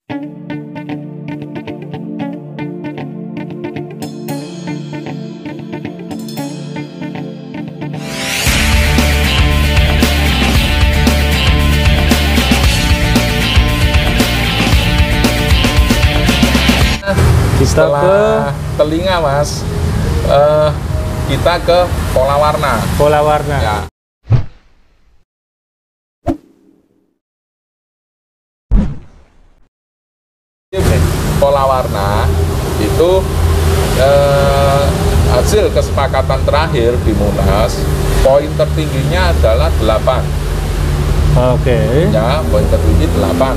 Setelah telinga, Mas, kita ke pola warna. Pola warna. Ya. Pola warna itu hasil kesepakatan terakhir di Munas, poin tertingginya adalah 8. Oke. Ya, poin tertinggi 8.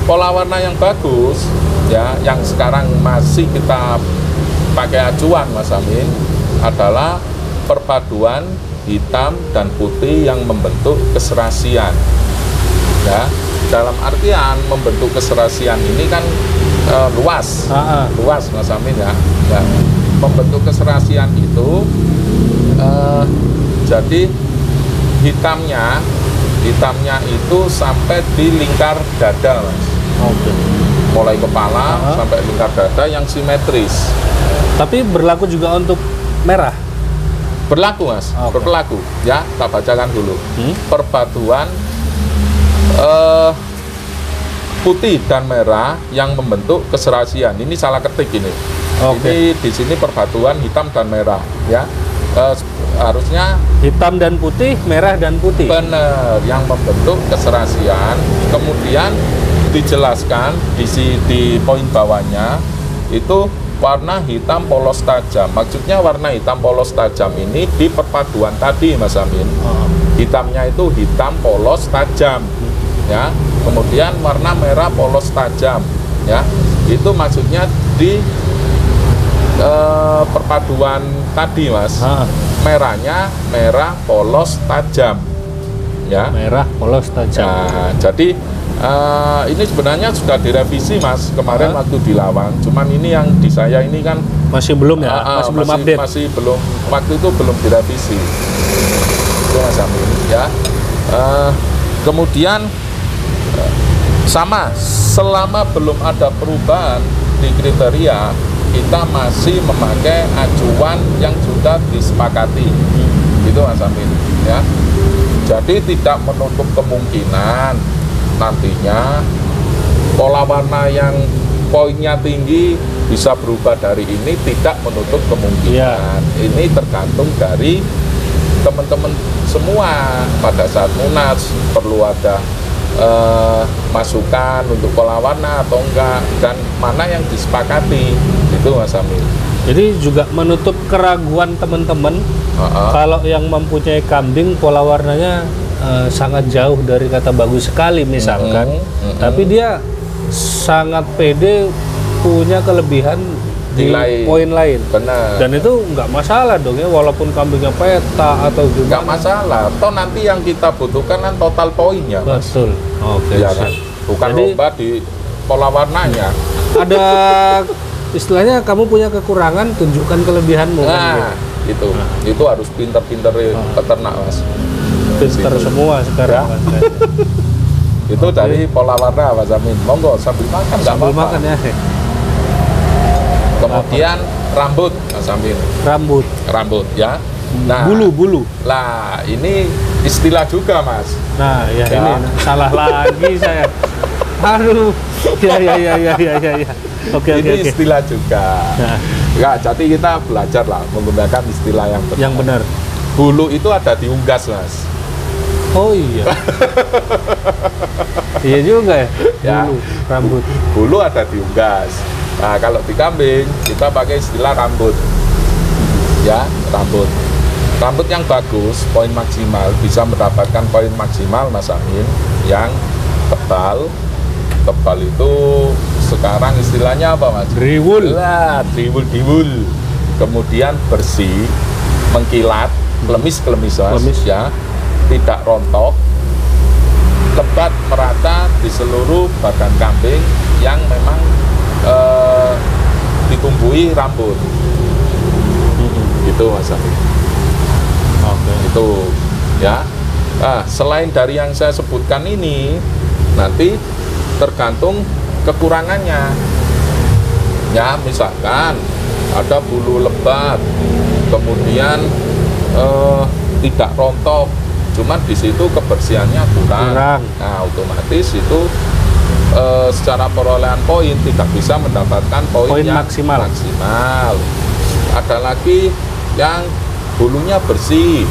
Pola warna yang bagus, ya, yang sekarang masih kita pakai acuan, Mas Amin, adalah perpaduan hitam dan putih yang membentuk keserasian. Ya, dalam artian membentuk keserasian ini kan luas, luas, Mas Amin, ya. Ya, membentuk keserasian itu jadi hitamnya itu sampai di lingkar dada, Mas. Oke. Mulai kepala sampai lingkar dada yang simetris. Tapi berlaku juga untuk merah? Berlaku, Mas. Oke. Berlaku. Ya, kita bacakan dulu. Perpaduan putih dan merah yang membentuk keserasian. Ini salah ketik ini. Oke. Ini di sini perpaduan hitam dan merah, ya. Harusnya Hitam dan putih, merah dan putih. benar, yang membentuk keserasian. Kemudian dijelaskan di poin bawahnya itu warna hitam polos tajam. Maksudnya warna hitam polos tajam ini di perpaduan tadi, Mas Amin. Hitamnya itu hitam polos tajam, ya. Kemudian warna merah polos tajam, ya. Itu maksudnya di perpaduan tadi, Mas. Merahnya merah polos tajam, ya. Merah polos tajam. Nah, jadi ini sebenarnya sudah direvisi, Mas, kemarin waktu di Lawang. Cuman ini yang di saya ini kan Masih belum ya? Masih belum update? Masih belum, waktu itu belum direvisi. Itu, Mas Amin, ya. Kemudian sama, selama belum ada perubahan di kriteria, kita masih memakai acuan yang sudah disepakati. Itu, Mas Amin, ya. Jadi tidak menutup kemungkinan nantinya pola warna yang poinnya tinggi bisa berubah dari ini, tidak menutup kemungkinan. Ini tergantung dari teman-teman semua. Pada saat Munas perlu ada masukan untuk pola warna atau enggak, dan mana yang disepakati. Itu, Mas Amin. Jadi juga menutup keraguan teman-teman kalau yang mempunyai kambing pola warnanya sangat jauh dari kata bagus sekali misalkan, tapi dia sangat pede punya kelebihan di poin lain. Benar. Dan itu nggak masalah dong ya, walaupun kambingnya peta atau gimana. Nggak masalah. Toh nanti yang kita butuhkan kan total poinnya, Mas. Betul. Oke. Ya kan? Bukan jadi, lomba di pola warnanya. Ada istilahnya kamu punya kekurangan, tunjukkan kelebihanmu. Nah, gitu. Itu harus pinter-pinter peternak, Mas. Pinter semua sekarang, ya. Mas. Itu dari pola warna, Mas Amin. Monggo sambil makan, nggak Sambil apa-apa. makan ya. Kemudian rambut, Mas Amin. Rambut, ya. Nah, bulu. Lah, ini istilah juga, Mas. Nah, ya. Ini salah lagi saya. Aduh. Ya. Oke. Istilah juga. Nah. Ya, jadi kita belajar lah menggunakan istilah yang benar. Yang benar. Bulu itu ada di unggas, Mas. Oh iya. Iya juga ya. Ya. Rambut. Bulu ada di unggas. Nah, kalau di kambing kita pakai istilah rambut. Ya, rambut. Rambut yang bagus, poin maksimal, bisa mendapatkan poin maksimal, Mas Amin, yang tebal. Tebal itu sekarang istilahnya apa, Mas? Driwul. Lah, driwul. Kemudian bersih, mengkilat, klemis, Mas, ya. Tidak rontok, lebat merata di seluruh badan kambing yang memang ditumbuhi rambut. Gitu, Mas Amin. Oke. Itu, ya. Nah, selain dari yang saya sebutkan ini, nanti tergantung kekurangannya. Ya, misalkan ada bulu lebat, kemudian tidak rontok, cuman di situ kebersihannya kurang. Nah, otomatis itu secara perolehan poin tidak bisa mendapatkan poin yang maksimal. Ada lagi yang bulunya bersih,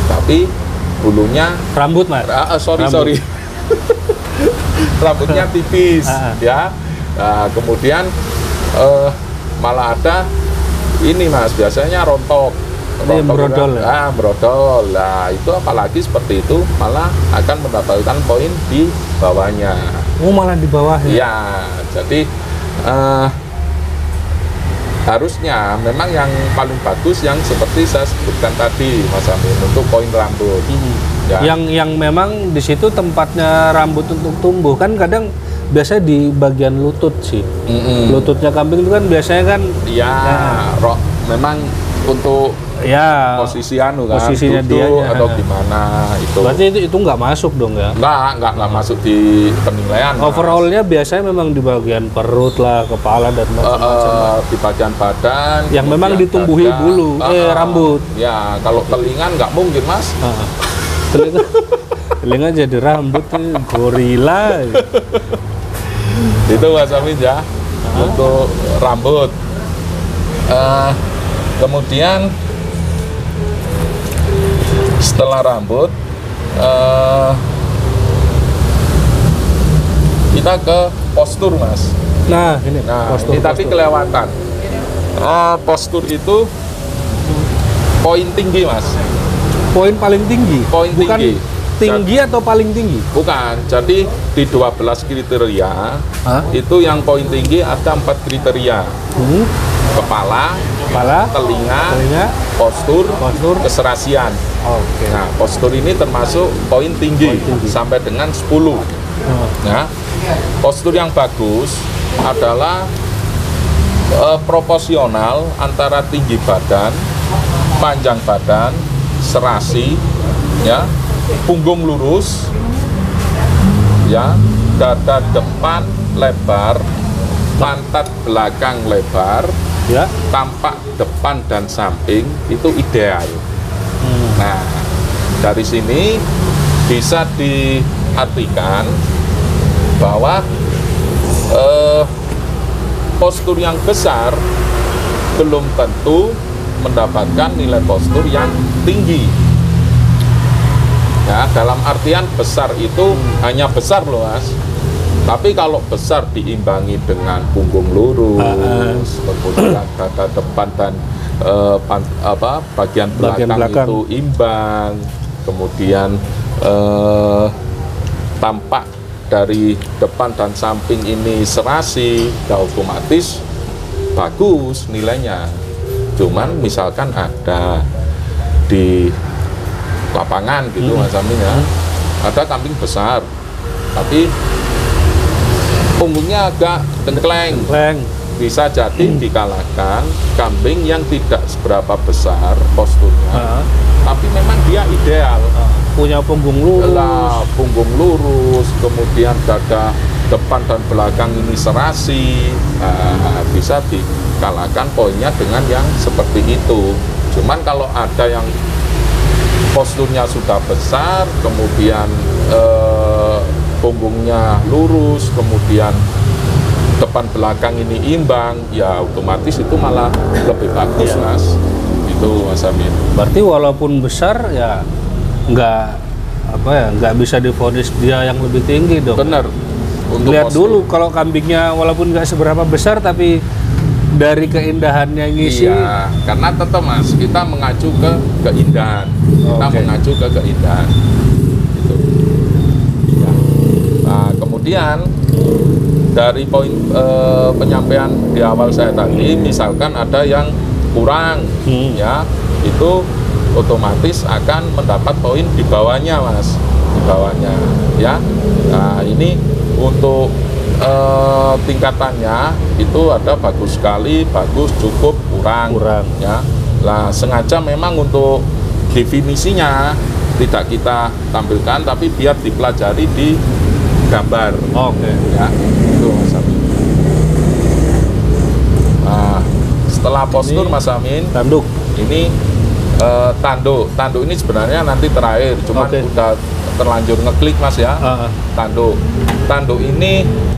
tapi bulunya rambut, Mas. Sorry. Rambutnya tipis, ya. Nah, kemudian malah ada ini, Mas, biasanya rontok brodol. Brodol. Nah, itu apalagi seperti itu malah akan mendapatkan poin di bawahnya. Malah di bawah ya? Ya, jadi harusnya memang yang paling bagus yang seperti saya sebutkan tadi, Mas Amin, untuk poin rambut. Ya. Yang memang di situ tempatnya rambut untuk tumbuh kan kadang biasanya di bagian lutut sih. Lututnya kambing itu kan biasanya kan memang untuk posisinya dia atau gimana itu. Berarti itu nggak masuk dong ya? Nggak masuk di penilaian. Overallnya biasanya memang di bagian perut lah, kepala dan macam-macam. Di bagian badan. Yang memang ditumbuhi bulu, rambut. Ya, kalau telinga nggak mungkin, Mas. Telinga jadi rambut, gorila. Itu Mas Amin ya, untuk rambut. Kemudian setelah rambut kita ke postur, Mas. Nah ini tadi kelewatan. Postur itu poin tinggi, Mas. Poin paling tinggi? Bukan tinggi atau paling tinggi? Bukan, jadi di 12 kriteria itu yang poin tinggi ada 4 kriteria. Kepala, telinga, postur, keserasian. Nah, postur ini termasuk poin tinggi sampai dengan 10. Nah, postur yang bagus adalah proporsional antara tinggi badan, panjang badan, serasi, ya, punggung lurus, ya, dada depan lebar, pantat belakang lebar, ya, tampak depan dan samping itu ideal. Nah, dari sini bisa diartikan bahwa postur yang besar belum tentu mendapatkan nilai postur yang tinggi. Ya, dalam artian besar itu hanya besar loh, Mas. Tapi kalau besar diimbangi dengan punggung lurus, kemudian dada depan dan bagian belakang itu imbang, kemudian tampak dari depan dan samping ini serasi, ya otomatis bagus nilainya. Cuman misalkan ada di lapangan gitu, Mas Amin ya, ada kambing besar, tapi punggungnya agak dengkleng, bisa jadi dikalahkan kambing yang tidak seberapa besar posturnya, tapi memang dia ideal, punya punggung lurus, kemudian dada depan dan belakang ini serasi, bisa dikalahkan poinnya dengan yang seperti itu. Cuman kalau ada yang posturnya sudah besar, kemudian punggungnya lurus, kemudian depan belakang ini imbang, ya otomatis itu malah lebih bagus, Mas. Itu Mas Amin. Berarti walaupun besar ya nggak bisa divonis dia yang lebih tinggi dong. Benar. Lihat dulu kalau kambingnya walaupun nggak seberapa besar tapi dari keindahannya ngisi. Iya, karena tetap, Mas, kita mengacu ke keindahan. Mengacu ke keindahan. Gitu. Ya. Nah, kemudian dari poin penyampaian di awal saya tadi, misalkan ada yang kurang, ya, itu otomatis akan mendapat poin di bawahnya, Mas, di bawahnya, ya. Nah, ini untuk tingkatannya itu ada bagus sekali, bagus, cukup, kurang, ya. Nah, sengaja memang untuk definisinya tidak kita tampilkan, tapi biar dipelajari di gambar. Oke. Ya, itu Mas Amin. Nah, setelah postur Ini Mas Amin, tanduk. ini tanduk ini sebenarnya nanti terakhir, cuman Oke. udah terlanjur ngeklik Mas ya. Tanduk ini